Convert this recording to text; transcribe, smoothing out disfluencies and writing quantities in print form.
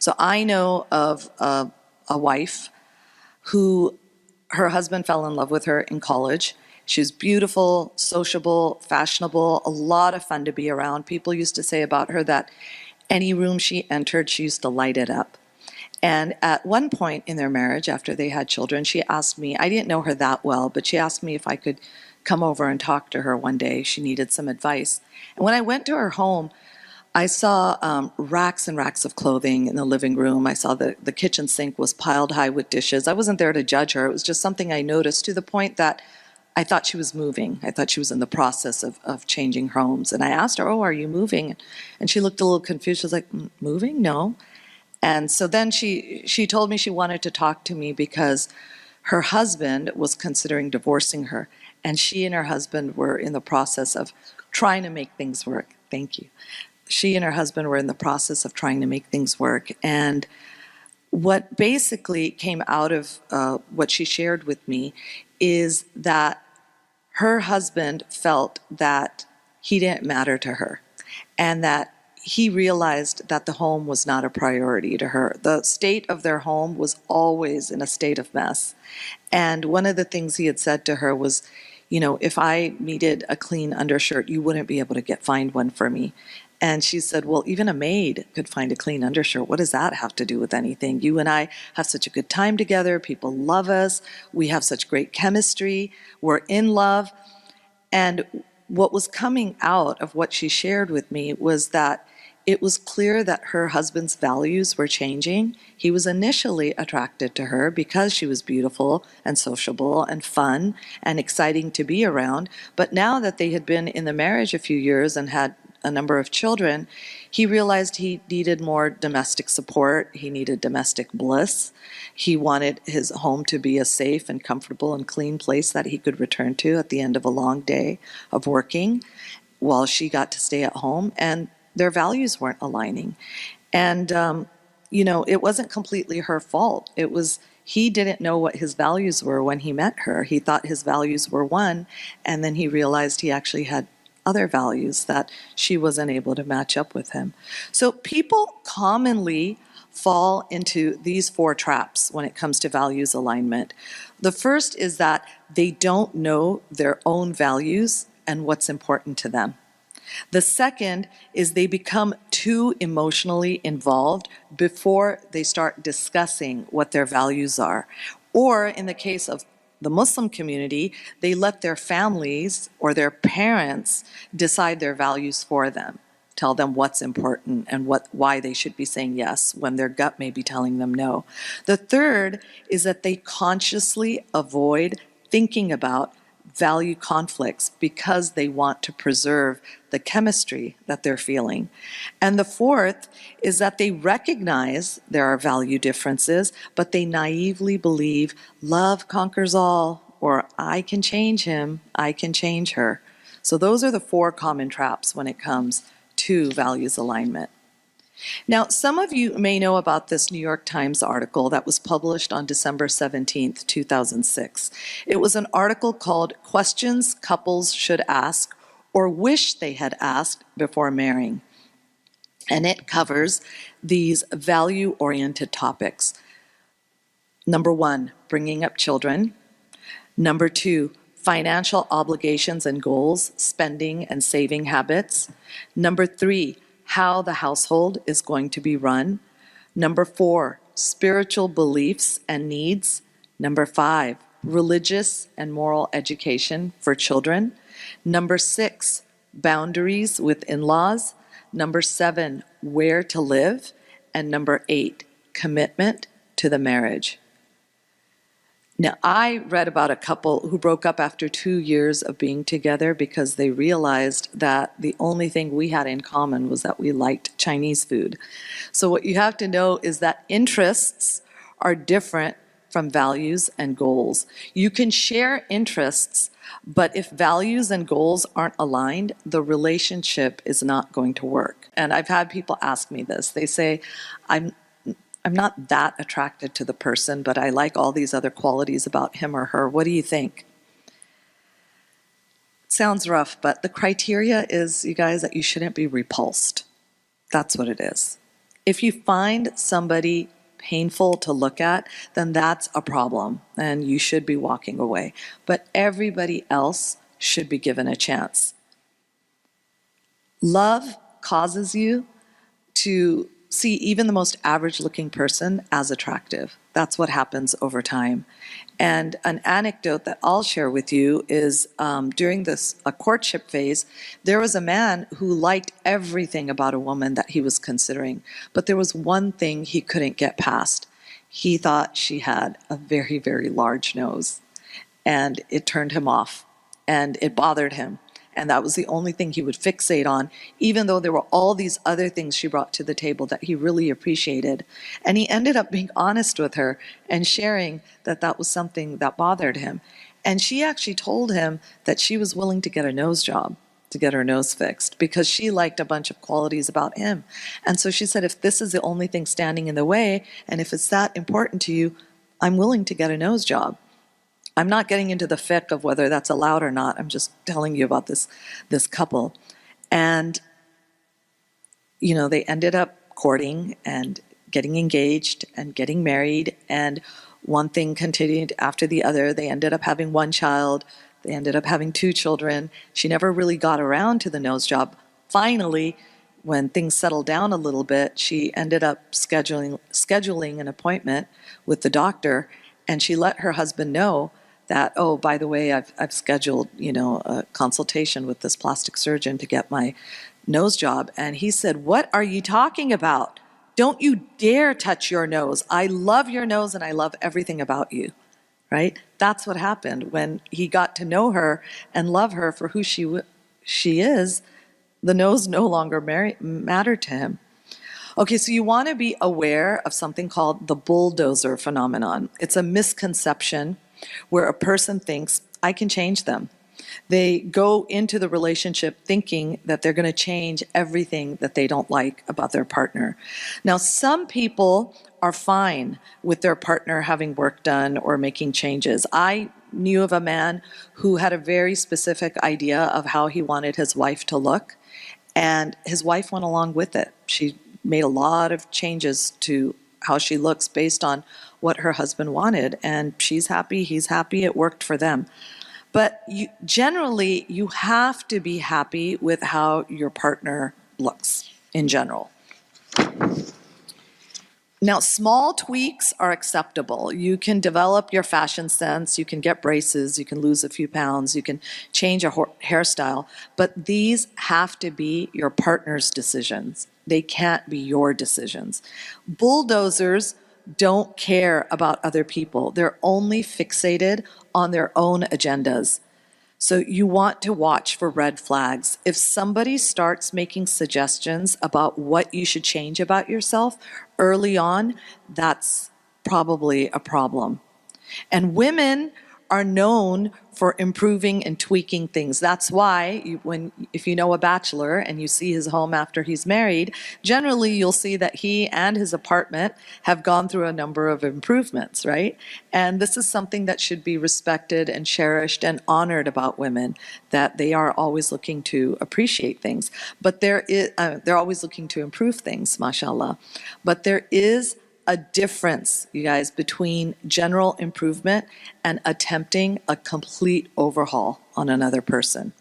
So I know of a wife who her husband fell in love with her in college. She was beautiful, sociable, fashionable, a lot of fun to be around. People used to say about her that any room she entered, she used to light it up. And at one point in their marriage, after they had children, she asked me, I didn't know her that well, but she asked me if I could come over and talk to her one day. She needed some advice. And when I went to her home, I saw racks and racks of clothing in the living room. I saw the kitchen sink was piled high with dishes. I wasn't there to judge her. It was just something I noticed, to the point that I thought she was moving. I thought she was in the process of changing homes. And I asked her, oh, are you moving? And she looked a little confused. She was like, moving? No. And so then she told me she wanted to talk to me because her husband was considering divorcing her. And she and her husband were in the process of trying to make things work. Thank you. She and her husband were in the process of trying to make things work. And what basically came out of what she shared with me is that her husband felt that he didn't matter to her, and that he realized that the home was not a priority to her. The state of their home was always in a state of mess. And one of the things he had said to her was, you know, if I needed a clean undershirt, you wouldn't be able to find one for me. And she said, well, even a maid could find a clean undershirt. What does that have to do with anything? You and I have such a good time together. People love us. We have such great chemistry. We're in love. And what was coming out of what she shared with me was that it was clear that her husband's values were changing. He was initially attracted to her because she was beautiful and sociable and fun and exciting to be around. But now that they had been in the marriage a few years and had a number of children, he realized he needed more domestic support. He needed domestic bliss. He wanted his home to be a safe and comfortable and clean place that he could return to at the end of a long day of working, while she got to stay at home. And their values weren't aligning. And, you know, it wasn't completely her fault. It was, he didn't know what his values were when he met her. He thought his values were one, and then he realized he actually had other values that she wasn't able to match up with him. So people commonly fall into these four traps when it comes to values alignment. The first is that they don't know their own values and what's important to them. The second is they become too emotionally involved before they start discussing what their values are. Or in the case of the Muslim community, they let their families or their parents decide their values for them, tell them what's important and why they should be saying yes when their gut may be telling them no. The third is that they consciously avoid thinking about value conflicts because they want to preserve the chemistry that they're feeling. And the fourth is that they recognize there are value differences, but they naively believe love conquers all, or I can change him, I can change her. So those are the four common traps when it comes to values alignment. Now, some of you may know about this New York Times article that was published on December 17th, 2006. It was an article called Questions Couples Should Ask or Wish They Had Asked Before Marrying. And it covers these value-oriented topics. Number one, bringing up children. Number two, financial obligations and goals, spending and saving habits. Number three, how the household is going to be run. Number four, spiritual beliefs and needs. Number five, religious and moral education for children. Number six, boundaries with in-laws. Number seven, where to live. And number eight, commitment to the marriage. Now, I read about a couple who broke up after 2 years of being together because they realized that the only thing we had in common was that we liked Chinese food. So what you have to know is that interests are different from values and goals. You can share interests, but if values and goals aren't aligned, the relationship is not going to work. And I've had people ask me this. They say, I'm not that attracted to the person, but I like all these other qualities about him or her. What do you think? It sounds rough, but the criteria is, you guys, that you shouldn't be repulsed. That's what it is. If you find somebody painful to look at, then that's a problem and you should be walking away. But everybody else should be given a chance. Love causes you to see even the most average looking person as attractive. That's what happens over time. And an anecdote that I'll share with you is during a courtship phase, there was a man who liked everything about a woman that he was considering, but there was one thing he couldn't get past. He thought she had a very, very large nose, and it turned him off, and it bothered him. And that was the only thing he would fixate on, even though there were all these other things she brought to the table that he really appreciated. And he ended up being honest with her and sharing that that was something that bothered him. And she actually told him that she was willing to get a nose job, to get her nose fixed, because she liked a bunch of qualities about him. And so she said, if this is the only thing standing in the way, and if it's that important to you, I'm willing to get a nose job. I'm not getting into the fiqh of whether that's allowed or not. I'm just telling you about this couple. And, you know, they ended up courting and getting engaged and getting married. And one thing continued after the other. They ended up having one child. They ended up having 2 children. She never really got around to the nose job. Finally, when things settled down a little bit, she ended up scheduling an appointment with the doctor. And she let her husband know that, oh, by the way, I've scheduled, you know, a consultation with this plastic surgeon to get my nose job. And he said, what are you talking about? Don't you dare touch your nose. I love your nose and I love everything about you, right? That's what happened. When he got to know her and love her for who she is, the nose no longer mattered to him. Okay, so you want to be aware of something called the bulldozer phenomenon. It's a misconception where a person thinks, I can change them. They go into the relationship thinking that they're going to change everything that they don't like about their partner. Now, some people are fine with their partner having work done or making changes. I knew of a man who had a very specific idea of how he wanted his wife to look, and his wife went along with it. She made a lot of changes to how she looks based on what her husband wanted, and she's happy, he's happy, it worked for them. But generally, you have to be happy with how your partner looks in general. Now, small tweaks are acceptable. You can develop your fashion sense, you can get braces, you can lose a few pounds, you can change a hairstyle, but these have to be your partner's decisions. They can't be your decisions. Bulldozers don't care about other people. They're only fixated on their own agendas. So you want to watch for red flags. If somebody starts making suggestions about what you should change about yourself early on, that's probably a problem. And women are known for improving and tweaking things. That's why if you know a bachelor and you see his home after he's married, generally you'll see that he and his apartment have gone through a number of improvements, right? And this is something that should be respected and cherished and honored about women, that they are always looking to appreciate things. But they're always looking to improve things, mashallah. But there is a difference, you guys, between general improvement and attempting a complete overhaul on another person.